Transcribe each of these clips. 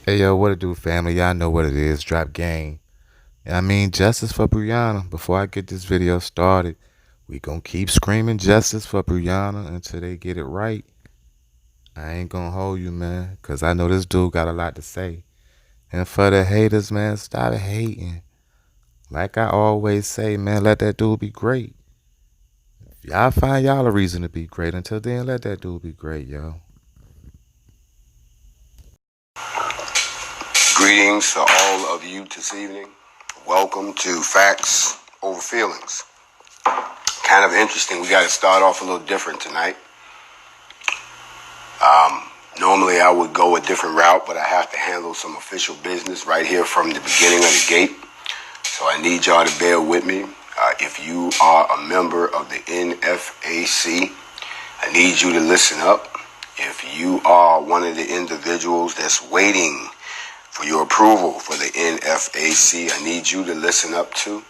Hey yo, what it do, family? Y'all know what it is. Drop gang. I mean, justice for Brianna. Before I get this video started, we gonna keep screaming justice for Brianna until they get it right. I ain't gonna hold you, man, cause I know this dude got a lot to say. And for the haters, man, stop hating. Like I always say, man, let that dude be great. Y'all find y'all a reason to be great. Until then, let that dude be great, yo. Greetings to all of you this evening. Welcome to Factz over Feelingz. Kind of interesting. We got to start off a little different tonight. Normally I would go a different route, but I have to handle some official business right here from the beginning of the gate. So I need y'all to bear with me. If you are a member of the NFAC, I need you to listen up. If you are one of the individuals that's waiting for your approval for the NFAC, I need you to listen up too.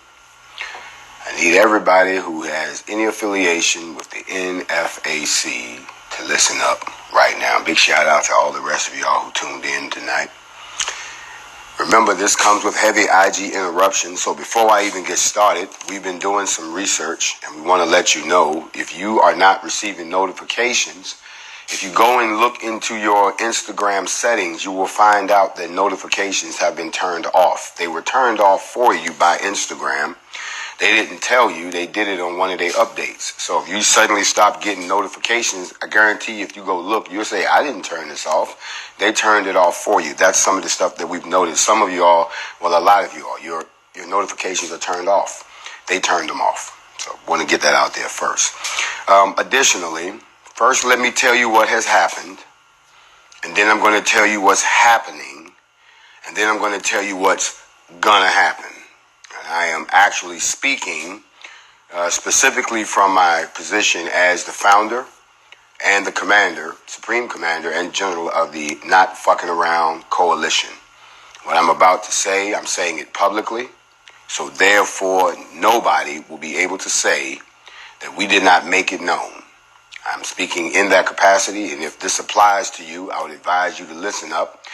I need everybody who has any affiliation with the NFAC to listen up right now. Big shout out to all the rest of y'all who tuned in tonight. Remember, this comes with heavy IG interruption, so before I even get started, we've been doing some research, and we want to let you know, if you are not receiving notifications, if you go and look into your Instagram settings, you will find out that notifications have been turned off. They were turned off for you by Instagram. They didn't tell you. They did it on one of their updates. So if you suddenly stop getting notifications, I guarantee if you go look, you'll say, I didn't turn this off. They turned it off for you. That's some of the stuff that we've noticed. Some of y'all, well, a lot of you all, your notifications are turned off. They turned them off. So I want to get that out there first. Additionally, first let me tell you what has happened. And then I'm going to tell you what's happening. And then I'm going to tell you what's going to happen. I am actually speaking specifically from my position as the founder and the commander, supreme commander and general of the Not Fucking Around Coalition. What I'm about to say, I'm saying it publicly, so therefore nobody will be able to say that we did not make it known. I'm speaking in that capacity, and if this applies to you, I would advise you to listen up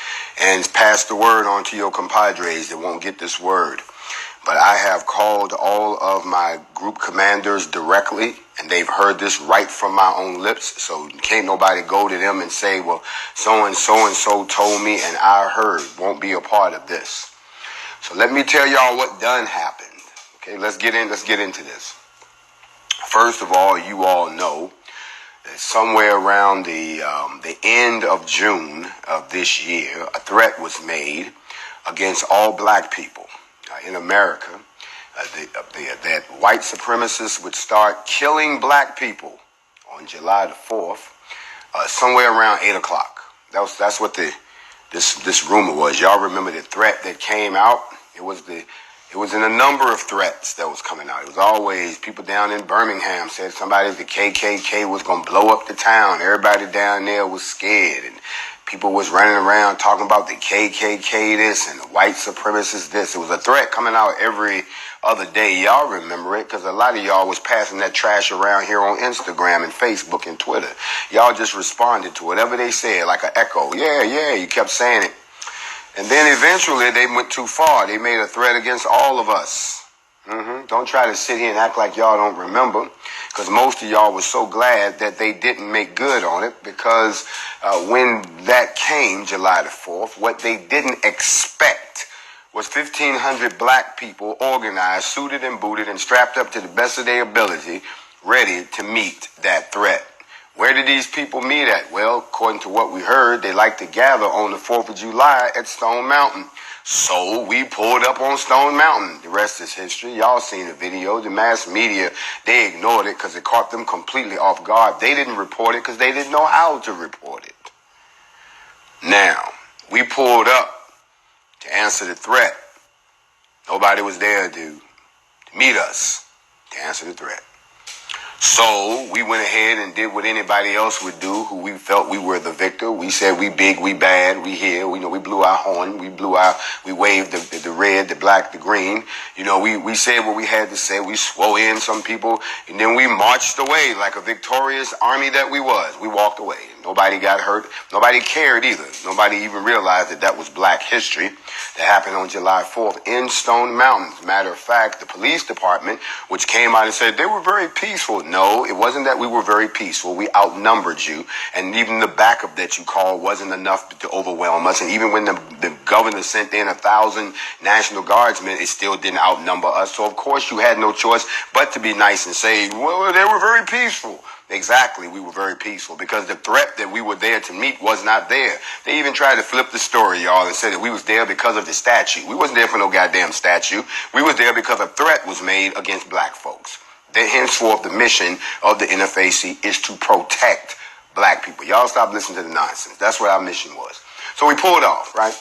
and pass the word on to your compadres that won't get this word. But I have called all of my group commanders directly, and they've heard this right from my own lips. So can't nobody go to them and say, well, so-and-so told me and I heard. Won't be a part of this. So let me tell y'all what done happened. Okay, let's get into this. First of all, you all know that somewhere around the end of June of this year, a threat was made against all black people in America, that white supremacists would start killing black people on July the 4th, somewhere around 8 o'clock. That's what this rumor was. Y'all remember the threat that came out? It was in a number of threats that was coming out. It was always people down in Birmingham said somebody, the KKK was going to blow up the town. Everybody down there was scared, and people was running around talking about the KKK this and the white supremacists this. It was a threat coming out every other day. Y'all remember it because a lot of y'all was passing that trash around here on Instagram and Facebook and Twitter. Y'all just responded to whatever they said like an echo. Yeah, you kept saying it. And then eventually they went too far. They made a threat against all of us. Don't try to sit here and act like y'all don't remember, because most of y'all was so glad that they didn't make good on it, because when that came, July the 4th, what they didn't expect was 1,500 black people organized, suited and booted, and strapped up to the best of their ability, ready to meet that threat. Where did these people meet at? Well, according to what we heard, they like to gather on the 4th of July at Stone Mountain. So we pulled up on Stone Mountain. The rest is history. Y'all seen the video. The mass media, they ignored it because it caught them completely off guard. They didn't report it because they didn't know how to report it. Now, we pulled up to answer the threat. Nobody was there to meet us to answer the threat. So we went ahead and did what anybody else would do who we felt we were the victor. We said we big, we bad, we here. We blew our horn. We waved the red, the black, the green. We said what we had to say. We swore in some people, and then we marched away like a victorious army that we was. We walked away. Nobody got hurt. Nobody cared either. Nobody even realized that that was Black history that happened on July 4th in Stone Mountain. Matter of fact, the police department, which came out and said they were very peaceful. No, it wasn't that we were very peaceful. We outnumbered you. And even the backup that you called wasn't enough to overwhelm us. And even when the governor sent in 1,000 National Guardsmen, it still didn't outnumber us. So, of course, you had no choice but to be nice and say, well, they were very peaceful. Exactly, we were very peaceful because the threat that we were there to meet was not there. They even tried to flip the story, y'all, and said that we was there because of the statue. We wasn't there for no goddamn statue. We was there because a threat was made against Black folks. That henceforth the mission of the NFAC is to protect Black people. Y'all stop listening to the nonsense. That's what our mission was. So we pulled off, right?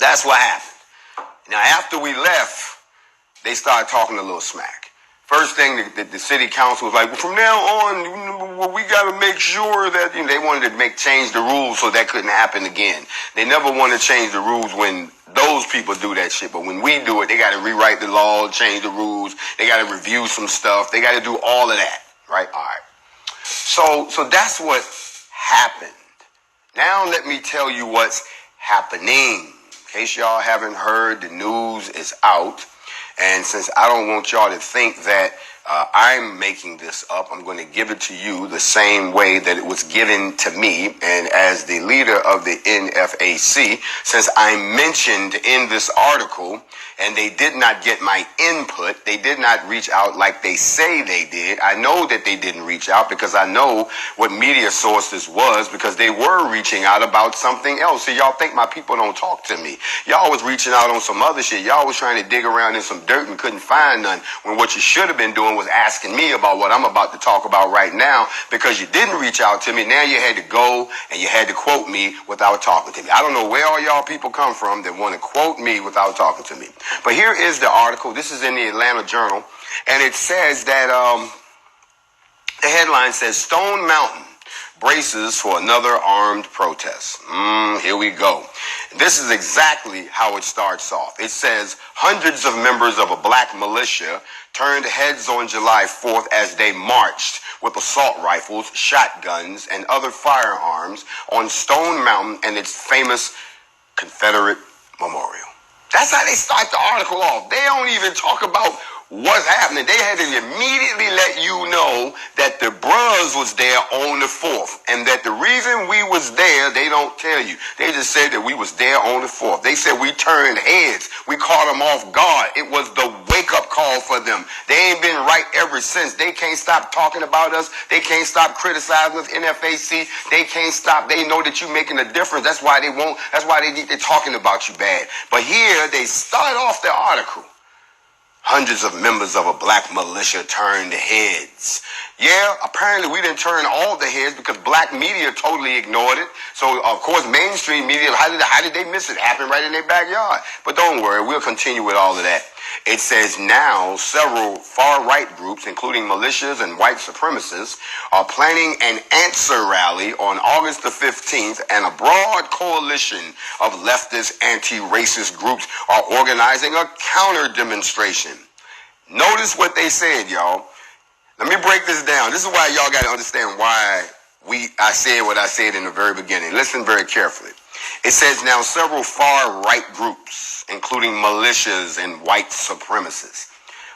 That's what happened. Now after we left, they started talking a little smack. First thing, the city council was like, well, from now on, we got to make sure that, they wanted to change the rules so that couldn't happen again. They never want to change the rules when those people do that shit. But when we do it, they got to rewrite the law, change the rules. They got to review some stuff. They got to do all of that, right? All right. So that's what happened. Now let me tell you what's happening. In case y'all haven't heard, the news is out. And since I don't want y'all to think that I'm making this up, I'm going to give it to you the same way that it was given to me. And as the leader of the NFAC, since I'm mentioned in this article and they did not get my input, they did not reach out like they say they did. I know that they didn't reach out because I know what media sources was because they were reaching out about something else. See, y'all think my people don't talk to me. Y'all was reaching out on some other shit. Y'all was trying to dig around in some dirt and couldn't find none when what you should have been doing was asking me about what I'm about to talk about right now because you didn't reach out to me. Now you had to go and you had to quote me without talking to me. I don't know where all y'all people come from that want to quote me without talking to me. But here is the article. This is in the Atlanta Journal. And it says that the headline says Stone Mountain braces for another armed protest. Here we go. This is exactly how it starts off. It says hundreds of members of a Black militia turned heads on July 4th as they marched with assault rifles, shotguns, and other firearms on Stone Mountain and its famous Confederate memorial. That's how they start the article off. They don't even talk about what's happening. They had to immediately let you know that the bros was there on the 4th. And that the reason we was there, they don't tell you. They just said that we was there on the 4th. They said we turned heads. We caught them off guard. It was the wake-up call for them. They ain't been right ever since. They can't stop talking about us. They can't stop criticizing us. NFAC, they can't stop. They know that you're making a difference. That's why they won't. That's why they're talking about you bad. But here, they start off the article. Hundreds of members of a Black militia turned heads. Yeah, apparently we didn't turn all the heads because Black media totally ignored it. So, of course, mainstream media, how did they miss it? It happened right in their backyard. But don't worry, we'll continue with all of that. It says now several far-right groups, including militias and white supremacists, are planning an answer rally on August the 15th, and a broad coalition of leftist anti-racist groups are organizing a counter-demonstration. Notice what they said, y'all. Let me break this down. This is why y'all got to understand why I said what I said in the very beginning. Listen very carefully. It says now several far-right groups, including militias and white supremacists.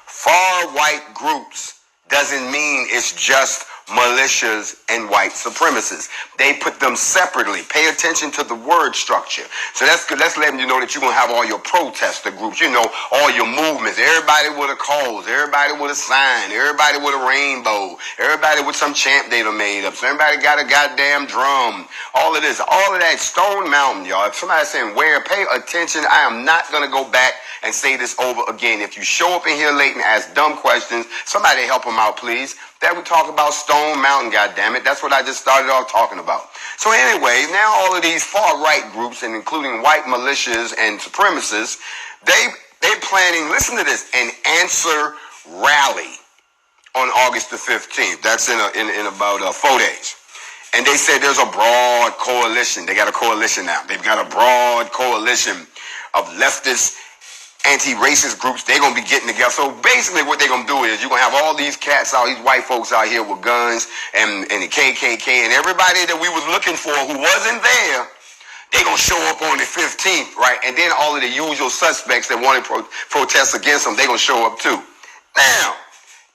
Far-right groups doesn't mean it's just militias and white supremacists. They put them separately. Pay attention to the word structure. So that's letting you know that you're going to have all your protester groups, all your movements, everybody with a cause, everybody with a sign, everybody with a rainbow, everybody with some chant they done made up. So everybody got a goddamn drum. All of this, all of that. Stone Mountain, y'all. If somebody's saying where, pay attention. I am not going to go back and say this over again. If you show up in here late and ask dumb questions, somebody help them out, please. That we talk about Stone Mountain, goddammit. That's what I just started off talking about. So anyway, now all of these far-right groups, and including white militias and supremacists, they're planning, listen to this, an answer rally on August the 15th. That's in about 4 days. And they said there's a broad coalition. They got a coalition now. They've got a broad coalition of leftist anti-racist groups, they're going to be getting together. So basically what they're going to do is you're going to have all these cats out, these white folks out here with guns and the KKK and everybody that we was looking for who wasn't there. They're going to show up on the 15th, right? And then all of the usual suspects that wanted protests against them, they're going to show up too. Now,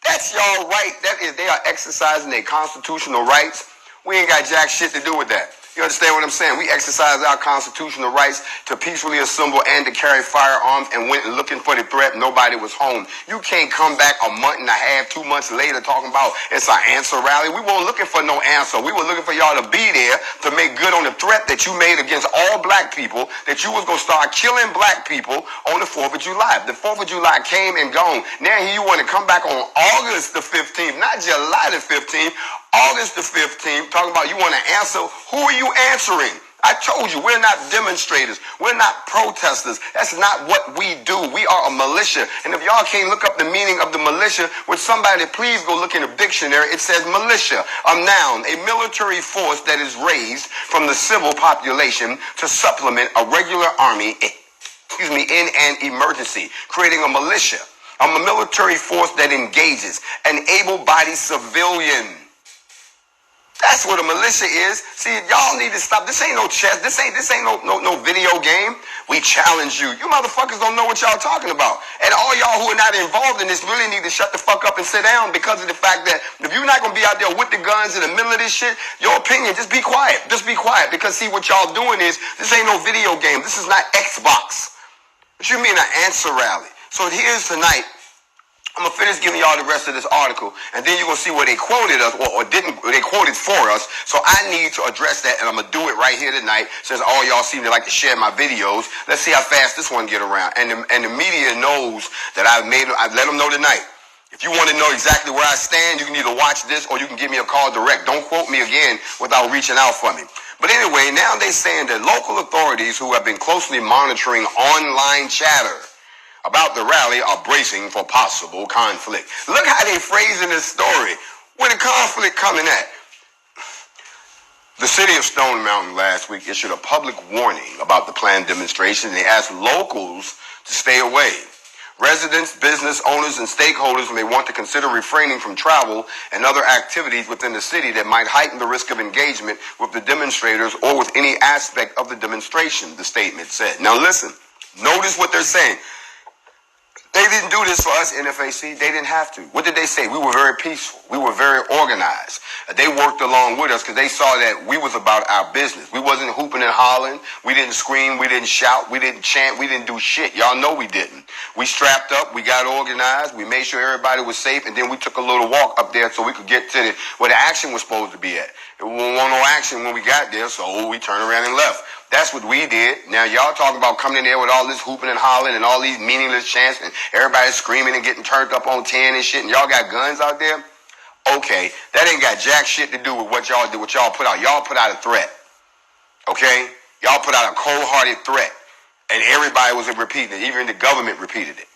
that's y'all right. That is, they are exercising their constitutional rights. We ain't got jack shit to do with that. You understand what I'm saying? We exercised our constitutional rights to peacefully assemble and to carry firearms and went looking for the threat. Nobody was home. You can't come back a month and a half, 2 months later talking about it's our answer rally. We weren't looking for no answer. We were looking for y'all to be there to make good on the threat that you made against all black people, that you was going to start killing black people on the 4th of July. The 4th of July came and gone. Now here you want to come back on August the 15th, not July the 15th, August the 15th, talking about you want to answer. Who are you answering? I told you, we're not demonstrators. We're not protesters. That's not what we do. We are a militia. And if y'all can't look up the meaning of the militia, with somebody, please go look in the dictionary. It says militia, a noun, a military force that is raised from the civil population to supplement a regular army, in an emergency, creating a militia, a military force that engages an able-bodied civilian. That's what a militia is. See, y'all need to stop. This ain't no chess. This ain't no video game. We challenge you. You motherfuckers don't know what y'all talking about. And all y'all who are not involved in this really need to shut the fuck up and sit down, because of the fact that if you're not gonna be out there with the guns in the middle of this shit, your opinion, just be quiet. Just be quiet. Because see, what y'all doing is, this ain't no video game. This is not Xbox. What you mean an answer rally? So here's tonight. I'm going to finish giving y'all the rest of this article, and then you're going to see where they quoted us, or didn't, they quoted for us. So I need to address that, and I'm going to do it right here tonight, since all y'all seem to like to share my videos. Let's see how fast this one get around. And the media knows that I've let them know tonight. If you want to know exactly where I stand, you can either watch this or you can give me a call direct. Don't quote me again without reaching out for me. But anyway, now they're saying that local authorities who have been closely monitoring online chatter about the rally are bracing for possible conflict. Look how they phrasing this story. Where the conflict coming at? The city of Stone Mountain last week issued a public warning about the planned demonstration. They asked locals to stay away. Residents, business owners, and stakeholders may want to consider refraining from travel and other activities within the city that might heighten the risk of engagement with the demonstrators or with any aspect of the demonstration, the statement said. Now listen, notice what they're saying. They didn't do this for us, NFAC. They didn't have to. What did they say? We were very peaceful. We were very organized. They worked along with us because they saw that we was about our business. We wasn't hooping and hollering. We didn't scream. We didn't shout. We didn't chant. We didn't do shit. Y'all know we didn't. We strapped up. We got organized. We made sure everybody was safe. And then we took a little walk up there so we could get to where the action was supposed to be at. There wasn't no action when we got there, so we turned around and left. That's what we did. Now, y'all talking about coming in there with all this hooping and hollering and all these meaningless chants and everybody screaming and getting turned up on 10 and shit, and y'all got guns out there? Okay, that ain't got jack shit to do with what y'all did, what y'all put out. Y'all put out a threat. Okay? Y'all put out a cold-hearted threat. And everybody was repeating it. Even the government repeated it.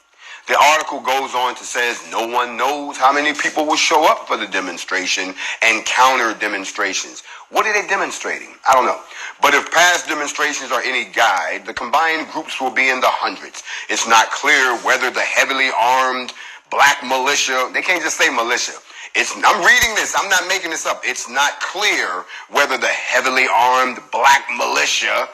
The article goes on to says no one knows how many people will show up for the demonstration and counter demonstrations. What are they demonstrating? I don't know. But if past demonstrations are any guide, the combined groups will be in the hundreds. It's not clear whether the heavily armed black militia, they can't just say militia. I'm reading this, I'm not making this up. It's not clear whether the heavily armed black militia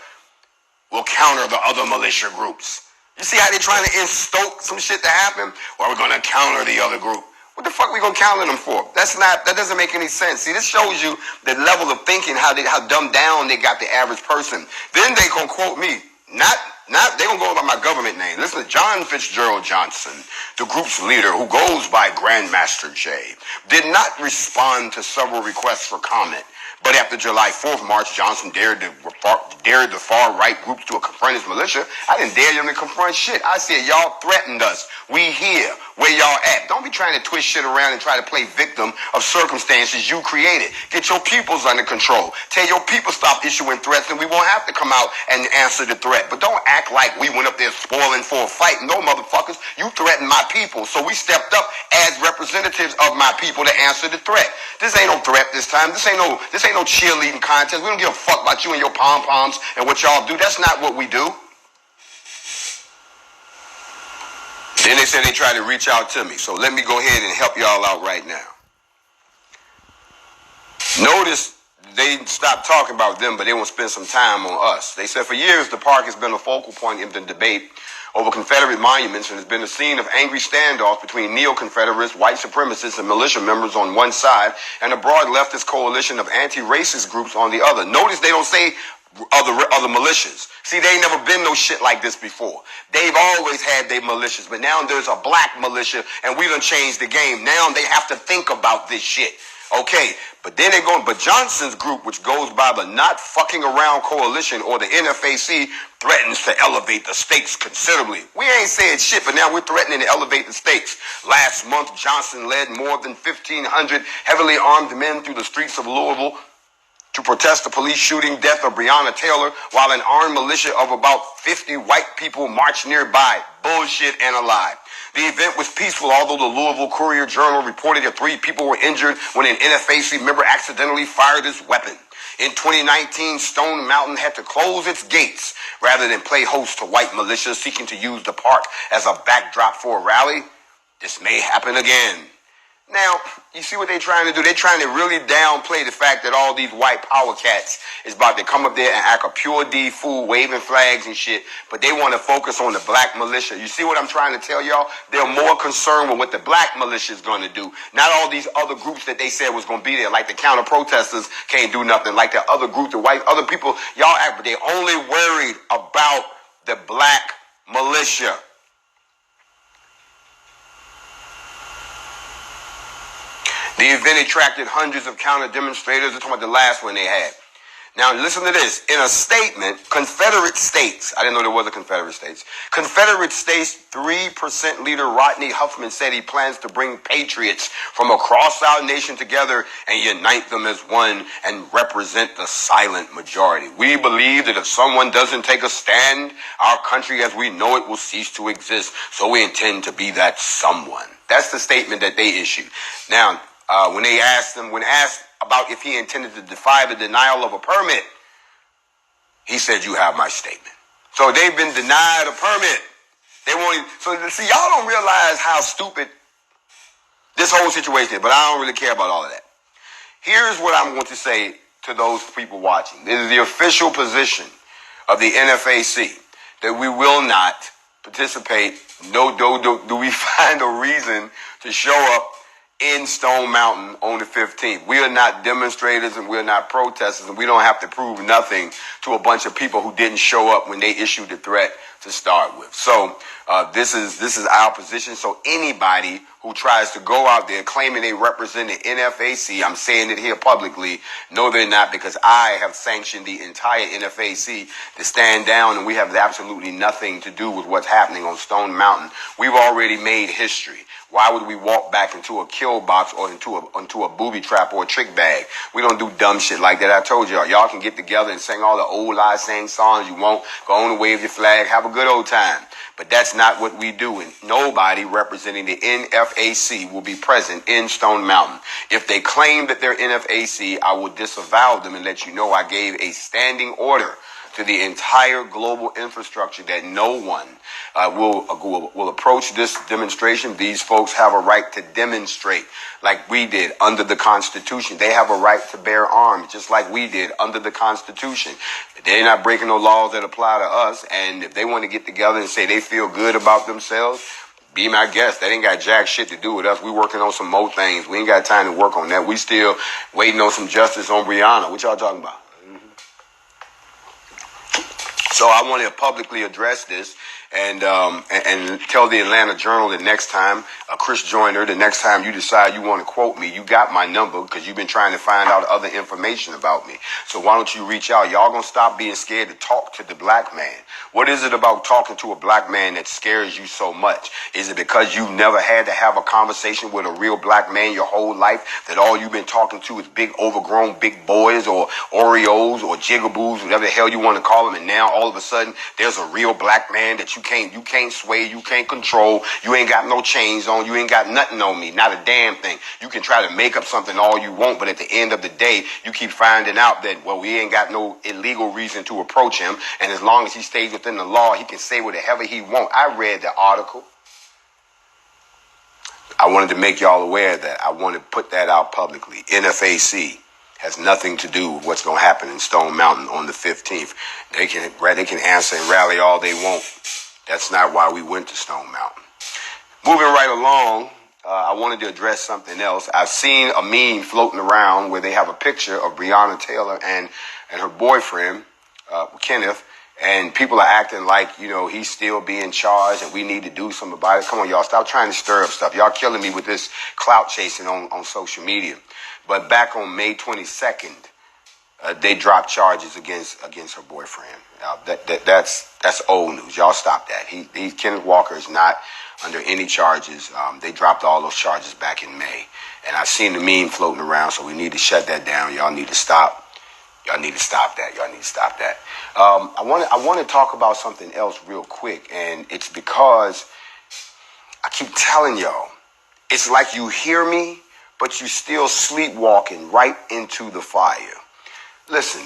will counter the other militia groups. You see how they're trying to instoke some shit to happen? Or we're going to counter the other group. What the fuck we going to counter them for? That doesn't make any sense. See, this shows you the level of thinking, how dumbed down they got the average person. Then they going to quote me. They going to go by my government name. Listen to John Fitzgerald Johnson, the group's leader, who goes by Grandmaster J, did not respond to several requests for comment. But after July 4th March, Johnson dared the far-right groups to confront his militia. I didn't dare them to confront shit. I said, y'all threatened us. We here. Where y'all at? Don't be trying to twist shit around and try to play victim of circumstances you created. Get your peoples under control. Tell your people stop issuing threats and we won't have to come out and answer the threat. But don't act like we went up there spoiling for a fight. No, motherfuckers. You threatened my people. So we stepped up as representatives of my people to answer the threat. This ain't no threat this time. This ain't no cheerleading contest. We don't give a fuck about you and your pom-poms and what y'all do. That's not what we do. Then they said they tried to reach out to me. So let me go ahead and help y'all out right now. Notice they stopped talking about them, but they want to spend some time on us. They said for years the park has been a focal point in the debate over Confederate monuments and has been the scene of angry standoffs between neo-Confederates, white supremacists, and militia members on one side and a broad leftist coalition of anti-racist groups on the other. Notice they don't say other militias. See, they ain't never been no shit like this before. They've always had their militias, but now there's a black militia, and we done changed the game. Now they have to think about this shit. Okay, but then they go, but Johnson's group, which goes by the Not Fucking Around Coalition, or the NFAC, threatens to elevate the stakes considerably. We ain't said shit, but now we're threatening to elevate the stakes. Last month, Johnson led more than 1,500 heavily armed men through the streets of Louisville to protest the police shooting death of Breonna Taylor, while an armed militia of about 50 white people marched nearby. Bullshit and a lie. The event was peaceful, although the Louisville Courier-Journal reported that 3 people were injured when an NFAC member accidentally fired his weapon. In 2019, Stone Mountain had to close its gates rather than play host to white militias seeking to use the park as a backdrop for a rally. This may happen again. Now, you see what they're trying to do? They're trying to really downplay the fact that all these white power cats is about to come up there and act a pure D fool, waving flags and shit, but they want to focus on the black militia. You see what I'm trying to tell y'all? They're more concerned with what the black militia is going to do, not all these other groups that they said was going to be there, like the counter-protesters can't do nothing, like the other group, the white, other people, y'all act, but they're only worried about the black militia. The event attracted hundreds of counter-demonstrators. They're talking about the last one they had. Now, listen to this. In a statement, Confederate States, I didn't know there was a Confederate States. Confederate States 3% leader Rodney Huffman said he plans to bring patriots from across our nation together and unite them as one and represent the silent majority. We believe that if someone doesn't take a stand, our country as we know it will cease to exist. So we intend to be that someone. That's the statement that they issued. Now, when asked about if he intended to defy the denial of a permit, he said, "You have my statement." So they've been denied a permit. They won't. So see, y'all don't realize how stupid this whole situation is. But I don't really care about all of that. Here's what I'm going to say to those people watching. This is the official position of the NFAC that we will not participate. No, do we find a reason to show up in Stone Mountain on the 15th. We are not demonstrators and we're not protesters, and we don't have to prove nothing to a bunch of people who didn't show up when they issued the threat to start with. So this is our position. So anybody who tries to go out there claiming they represent the NFAC, I'm saying it here publicly, no they're not, because I have sanctioned the entire NFAC to stand down, and we have absolutely nothing to do with what's happening on Stone Mountain. We've already made history. Why would we walk back into a kill box or into a booby trap or a trick bag? We don't do dumb shit like that. I told y'all. Y'all can get together and sing all the old lies, sing songs you want. Go on and wave your flag. Have a good old time. But that's not what we do. And nobody representing the NFAC will be present in Stone Mountain. If they claim that they're NFAC, I will disavow them and let you know I gave a standing order to the entire global infrastructure that no one will approach this demonstration. These folks have a right to demonstrate like we did under the Constitution. They have a right to bear arms just like we did under the Constitution. They're not breaking no laws that apply to us. And if they want to get together and say they feel good about themselves, be my guest. That ain't got jack shit to do with us. We working on some more things. We ain't got time to work on that. We still waiting on some justice on Breonna. What y'all talking about? So I want to publicly address this and tell the Atlanta Journal the next time, Chris Joyner, the next time you decide you want to quote me, you got my number because you've been trying to find out other information about me. So why don't you reach out? Y'all gonna stop being scared to talk to the black man. What is it about talking to a black man that scares you so much? Is it because you've never had to have a conversation with a real black man your whole life, that all you've been talking to is big overgrown big boys or Oreos or jigaboos, whatever the hell you want to call them, and now all of a sudden there's a real black man that you can't sway, you can't control, you ain't got no chains on, you ain't got nothing on me, not a damn thing. You can try to make up something all you want, but at the end of the day, you keep finding out that, well, we ain't got no illegal reason to approach him, and as long as he stays within the law, he can say whatever he wants. I read the article. I wanted to make y'all aware that I want to put that out publicly. NFAC has nothing to do with what's going to happen in Stone Mountain on the 15th. They can answer and rally all they want. That's not why we went to Stone Mountain. Moving right along, I wanted to address something else. I've seen a meme floating around where they have a picture of Breonna Taylor and her boyfriend, Kenneth, and people are acting like, he's still being charged and we need to do something about it. Come on, y'all, stop trying to stir up stuff. Y'all killing me with this clout chasing on social media. But back on May 22nd, they dropped charges against her boyfriend. That's old news. Y'all stop that. Kenneth Walker is not under any charges. They dropped all those charges back in May. And I've seen the meme floating around, so we need to shut that down. Y'all need to stop. Y'all need to stop that. Y'all need to stop that. I want to talk about something else real quick, and it's because I keep telling y'all, it's like you hear me, but you still sleepwalking right into the fire. Listen,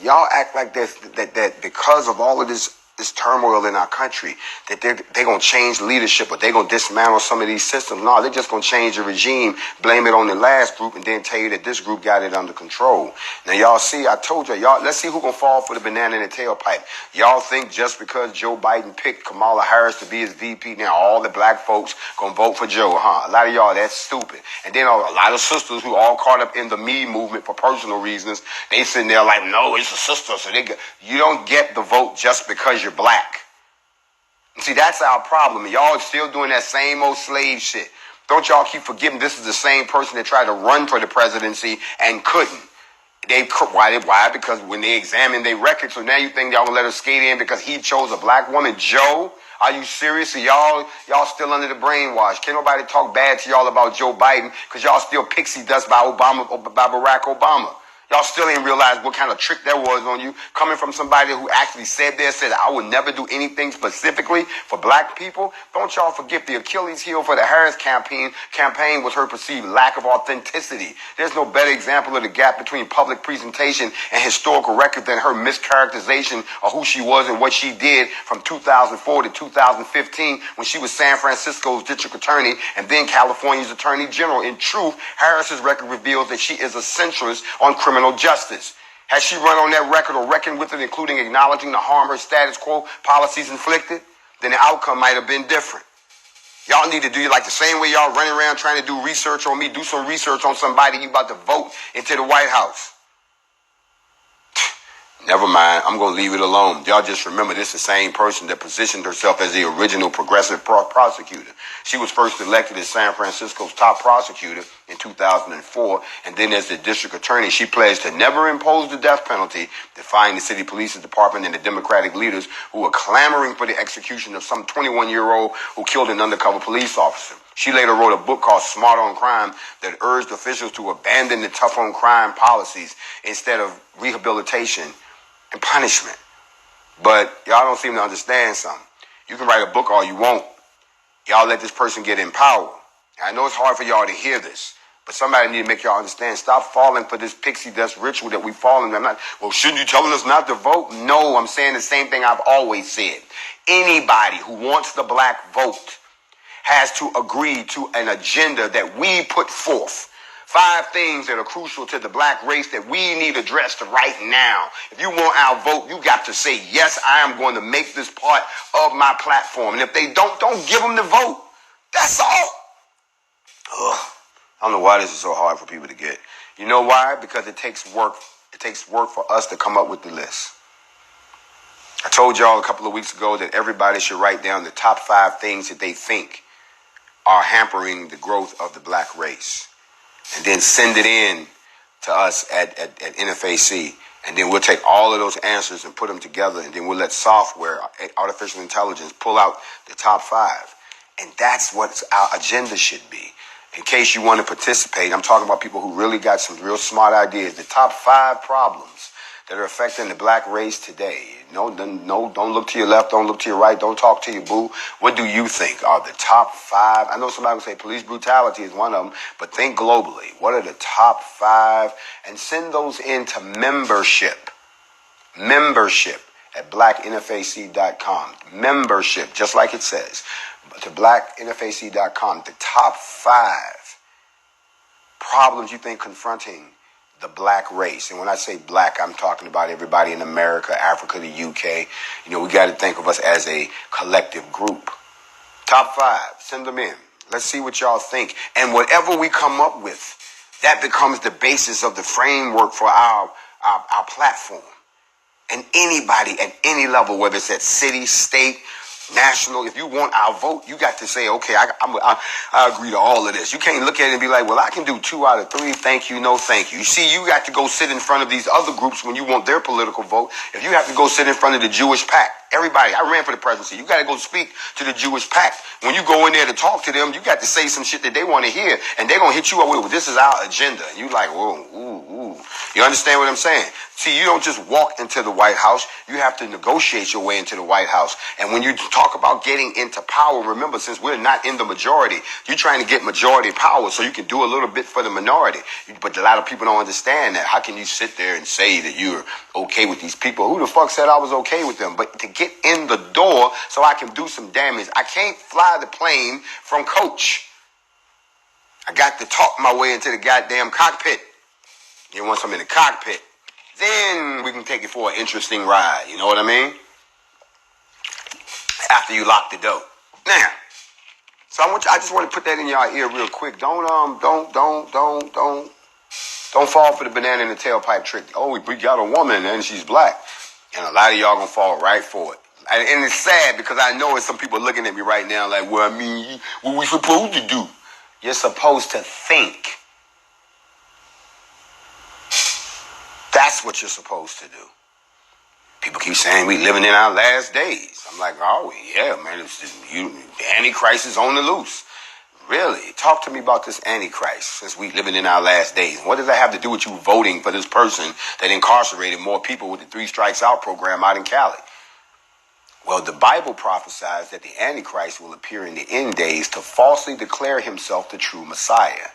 y'all act like that because of all of this turmoil in our country, that they're going to change leadership or they're going to dismantle some of these systems. No, they're just going to change the regime, blame it on the last group, and then tell you that this group got it under control. Now, y'all see, I told y'all, let's see who's going to fall for the banana in the tailpipe. Y'all think just because Joe Biden picked Kamala Harris to be his VP, now all the black folks going to vote for Joe, huh? A lot of y'all, that's stupid. And then a lot of sisters who all caught up in the me movement for personal reasons, they sitting there like, no, it's a sister. So you don't get the vote just because you're black. See, that's our problem. Y'all still doing that same old slave shit. Don't y'all keep forgetting this is the same person that tried to run for the presidency and couldn't. Why? Because when they examined their record, so now you think y'all gonna let her skate in because he chose a black woman? Joe, are you serious? Y'all still under the brainwash. Can't nobody talk bad to y'all about Joe Biden because y'all still pixie dust by Barack Obama. Y'all still ain't realized what kind of trick that was on you, coming from somebody who actually said I would never do anything specifically for black people. Don't y'all forget the Achilles heel for the Harris campaign was her perceived lack of authenticity. There's no better example of the gap between public presentation and historical record than her mischaracterization of who she was and what she did from 2004 to 2015 when she was San Francisco's district attorney and then California's attorney general. In truth, Harris's record reveals that she is a centrist on criminal justice. Has she run on that record or reckoned with it, including acknowledging the harm her status quo policies inflicted? Then the outcome might have been different. Y'all need to do like the same way y'all running around trying to do research on me. Do some research on somebody you about to vote into the White House. Never mind, I'm going to leave it alone. Y'all just remember this is the same person that positioned herself as the original progressive prosecutor. She was first elected as San Francisco's top prosecutor in 2004, and then as the district attorney, she pledged to never impose the death penalty, defying the city police department and the Democratic leaders who were clamoring for the execution of some 21-year-old who killed an undercover police officer. She later wrote a book called Smart on Crime that urged officials to abandon the tough on crime policies instead of rehabilitation and punishment. But y'all don't seem to understand something. You can write a book all you want. Y'all let this person get in power. I know it's hard for y'all to hear this, but somebody need to make y'all understand. Stop falling for this pixie dust ritual that we fall in. I'm not, well, shouldn't you telling us not to vote? No, I'm saying the same thing I've always said. Anybody who wants the black vote has to agree to an agenda that we put forth. 5 things that are crucial to the black race that we need addressed right now. If you want our vote, you got to say, yes, I am going to make this part of my platform. And if they don't give them the vote. That's all. Ugh. I don't know why this is so hard for people to get. You know why? Because it takes work. It takes work for us to come up with the list. I told y'all a couple of weeks ago that everybody should write down the top 5 things that they think are hampering the growth of the black race. And then send it in to us at NFAC. And then we'll take all of those answers and put them together. And then we'll let software, artificial intelligence, pull out the top 5. And that's what our agenda should be. In case you want to participate, I'm talking about people who really got some real smart ideas. The top 5 problems that are affecting the black race today. No, don't look to your left, don't look to your right, don't talk to your boo. What do you think are the top 5? I know somebody would say police brutality is one of them, but think globally. What are the top 5? And send those into membership at blacknfac.com. Membership, just like it says, to blacknfac.com. The top 5 problems you think confronting the black race. And when I say black, I'm talking about everybody in America, Africa, the UK. You know, we got to think of us as a collective group. Top 5, send them in. Let's see what y'all think. And whatever we come up with, that becomes the basis of the framework for our platform. And anybody at any level, whether it's at city, state, national, if you want our vote, you got to say, okay, I agree to all of this. You can't look at it and be like, well, I can do 2 out of 3. Thank you. No, thank you. You see, you got to go sit in front of these other groups when you want their political vote. If you have to go sit in front of the Jewish pact, everybody, I ran for the presidency. You got to go speak to the Jewish pact. When you go in there to talk to them, you got to say some shit that they want to hear, and they're going to hit you up with, well, this is our agenda. And you like, whoa, ooh. You understand what I'm saying? See, you don't just walk into the White House. You have to negotiate your way into the White House. And when you talk about getting into power, remember, since we're not in the majority, you're trying to get majority power so you can do a little bit for the minority. But a lot of people don't understand that. How can you sit there and say that you're okay with these people? Who the fuck said I was okay with them? But to get in the door so I can do some damage, I can't fly the plane from coach. I got to talk my way into the goddamn cockpit. You want something in the cockpit, then we can take it for an interesting ride. You know what I mean? After you lock the door. Now, so I just want to put that in your ear real quick. Don't fall for the banana in the tailpipe trick. Oh, we got a woman and she's black, and a lot of y'all gonna fall right for it. And it's sad because I know it's some people looking at me right now like, well, I mean, what we supposed to do? You're supposed to think. That's what you're supposed to do. People keep saying we living in our last days. I'm like, oh, yeah, man, the Antichrist is on the loose. Really? Talk to me about this Antichrist since we living in our last days. What does that have to do with you voting for this person that incarcerated more people with the 3 Strikes Out program out in Cali? Well, the Bible prophesies that the Antichrist will appear in the end days to falsely declare himself the true Messiah.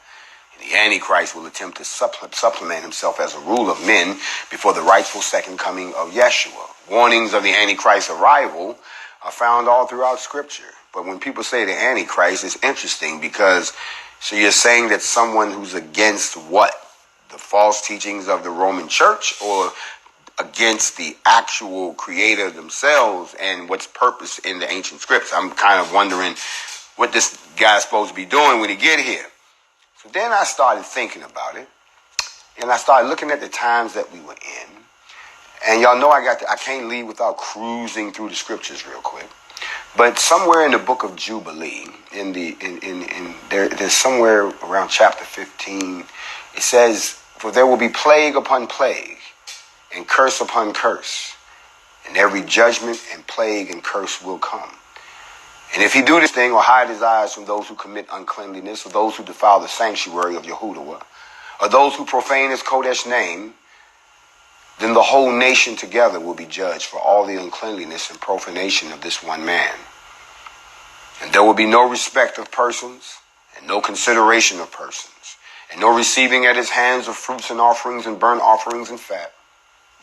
The Antichrist will attempt to supplement himself as a ruler of men before the rightful second coming of Yeshua. Warnings of the Antichrist's arrival are found all throughout Scripture. But when people say the Antichrist, it's interesting because so you're saying that someone who's against what? The false teachings of the Roman Church, or against the actual creator themselves and what's purpose in the ancient scripts? I'm kind of wondering what this guy's supposed to be doing when he get here. So then I started thinking about it, and I started looking at the times that we were in. And y'all know I can't leave without cruising through the scriptures real quick. But somewhere in the book of Jubilee, there's somewhere around chapter 15, it says, "For there will be plague upon plague, and curse upon curse, and every judgment and plague and curse will come. And if he do this thing or hide his eyes from those who commit uncleanliness, or those who defile the sanctuary of Yahuwah, or those who profane his Kodesh name, then the whole nation together will be judged for all the uncleanliness and profanation of this one man. And there will be no respect of persons, and no consideration of persons, and no receiving at his hands of fruits and offerings and burnt offerings and fat,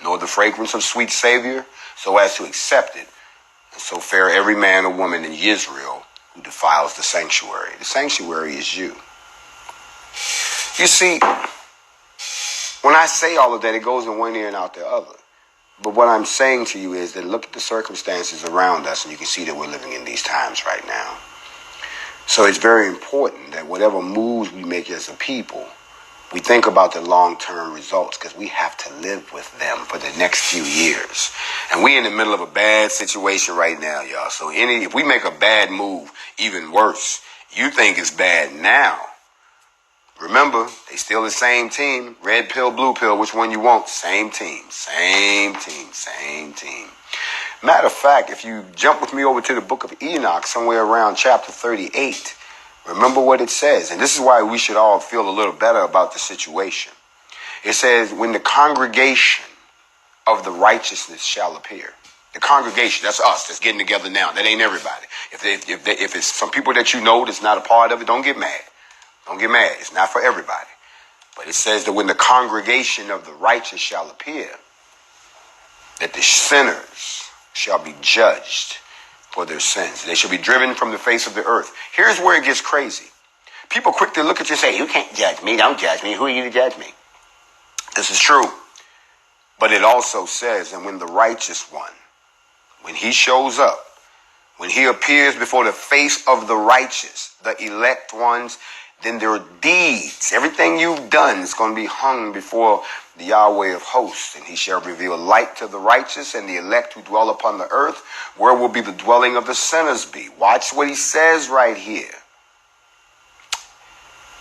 nor the fragrance of sweet savior, so as to accept it. And so fare every man or woman in Israel who defiles the sanctuary." The sanctuary is you. You see, when I say all of that, it goes in one ear and out the other. But what I'm saying to you is that look at the circumstances around us, and you can see that we're living in these times right now. So it's very important that whatever moves we make as a people, we think about the long-term results, because we have to live with them for the next few years. And we're in the middle of a bad situation right now, y'all. So if we make a bad move, even worse, you think it's bad now. Remember, they still the same team. Red pill, blue pill, which one you want? Same team, same team, same team. Matter of fact, if you jump with me over to the book of Enoch, somewhere around chapter 38, remember what it says. And this is why we should all feel a little better about the situation. It says, when the congregation of the righteousness shall appear. The congregation, that's us, that's getting together now. That ain't everybody. If it's some people that you know that's not a part of it, don't get mad. Don't get mad. It's not for everybody. But it says that when the congregation of the righteous shall appear, that the sinners shall be judged for their sins. They shall be driven from the face of the earth. Here's where it gets crazy. People quick to look at you and say, you can't judge me. Don't judge me. Who are you to judge me? This is true. But it also says, and when the righteous one, when he shows up, when he appears before the face of the righteous, the elect ones, then their deeds, everything you've done is going to be hung before the Yahweh of hosts. And he shall reveal light to the righteous and the elect who dwell upon the earth. Where will be the dwelling of the sinners be? Watch what he says right here.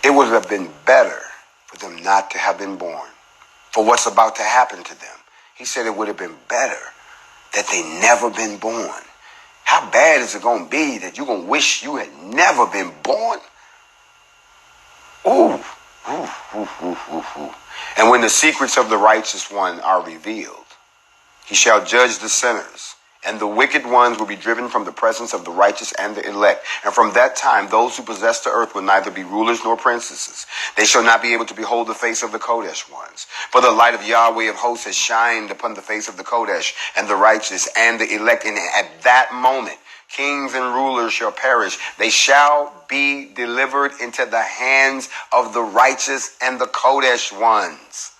It would have been better for them not to have been born, for what's about to happen to them. He said it would have been better that they never been born. How bad is it going to be that you're going to wish you had never been born? Ooh. Ooh, ooh, ooh, ooh, ooh. And when the secrets of the righteous one are revealed, he shall judge the sinners, and the wicked ones will be driven from the presence of the righteous and the elect. And from that time, those who possess the earth will neither be rulers nor princesses. They shall not be able to behold the face of the Kodesh ones. For the light of Yahweh of hosts has shined upon the face of the Kodesh and the righteous and the elect. And at that moment, kings and rulers shall perish. They shall be delivered into the hands of the righteous and the Kodesh ones.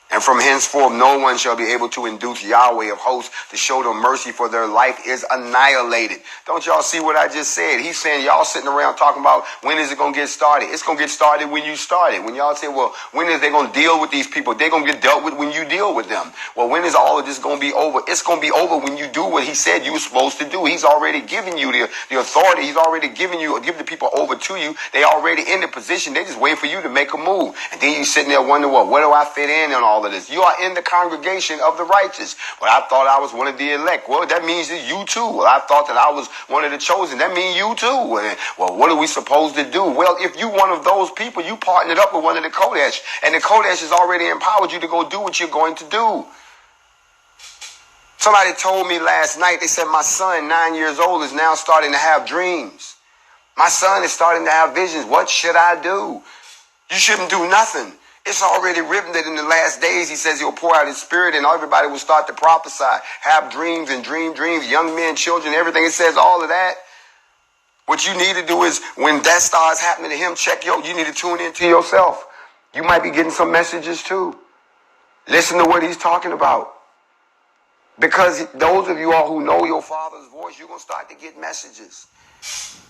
And from henceforth, no one shall be able to induce Yahweh of hosts to show them mercy, for their life is annihilated. Don't y'all see what I just said? He's saying y'all sitting around talking about when is it going to get started? It's going to get started when you start it. When y'all say, well, when is they going to deal with these people? They're going to get dealt with when you deal with them. Well, when is all of this going to be over? It's going to be over when you do what he said you were supposed to do. He's already given you the authority. He's already given the people over to you. They already in the position. They just wait for you to make a move. And then you sitting there wondering, well, where do I fit in and all of this? You are in the congregation of the righteous. But I thought I was one of the elect. Well, that means that you too. Well, I thought that I was one of the chosen. That means you too. And, well, what are we supposed to do? Well, if you one of those people, you partnered up with one of the Kodesh. And the Kodesh has already empowered you to go do what you're going to do. Somebody told me last night, they said my son, 9 years old, is now starting to have dreams. My son is starting to have visions. What should I do? You shouldn't do nothing. It's already written that in the last days, he says he'll pour out his spirit and everybody will start to prophesy, have dreams and dream dreams, young men, children, everything. It says all of that. What you need to do is when that starts happening to him, you need to tune into yourself. You might be getting some messages too. Listen to what he's talking about. Because those of you all who know your Father's voice, you're going to start to get messages.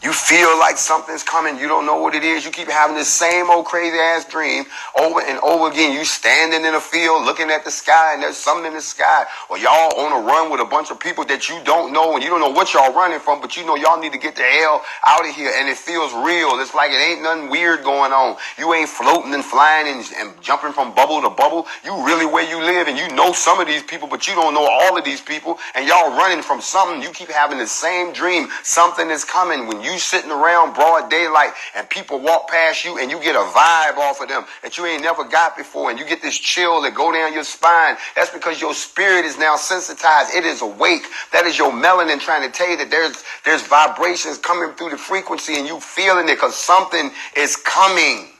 You feel like something's coming. You don't know what it is. You keep having this same old crazy ass dream over and over again. You standing in a field looking at the sky and there's something in the sky. Or y'all on a run with a bunch of people that you don't know and you don't know what y'all running from, but you know y'all need to get the hell out of here. And it feels real. It's like it ain't nothing weird going on. You ain't floating and flying and jumping from bubble to bubble. You really where you live and you know some of these people, but you don't know all of these people. And y'all running from something. You keep having the same dream. Something is coming. When you sitting around broad daylight and people walk past you and you get a vibe off of them that you ain't never got before and you get this chill that go down your spine, that's because your spirit is now sensitized. It is awake. That is your melanin trying to tell you that there's vibrations coming through the frequency and you feeling it because something is coming.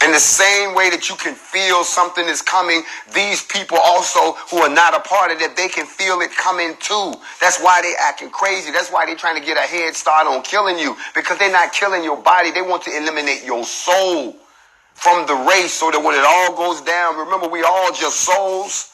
In the same way that you can feel something is coming, these people also who are not a part of that, they can feel it coming too. That's why they acting crazy. That's why they're trying to get a head start on killing you. Because they're not killing your body. They want to eliminate your soul from the race so that when it all goes down, remember we all just souls.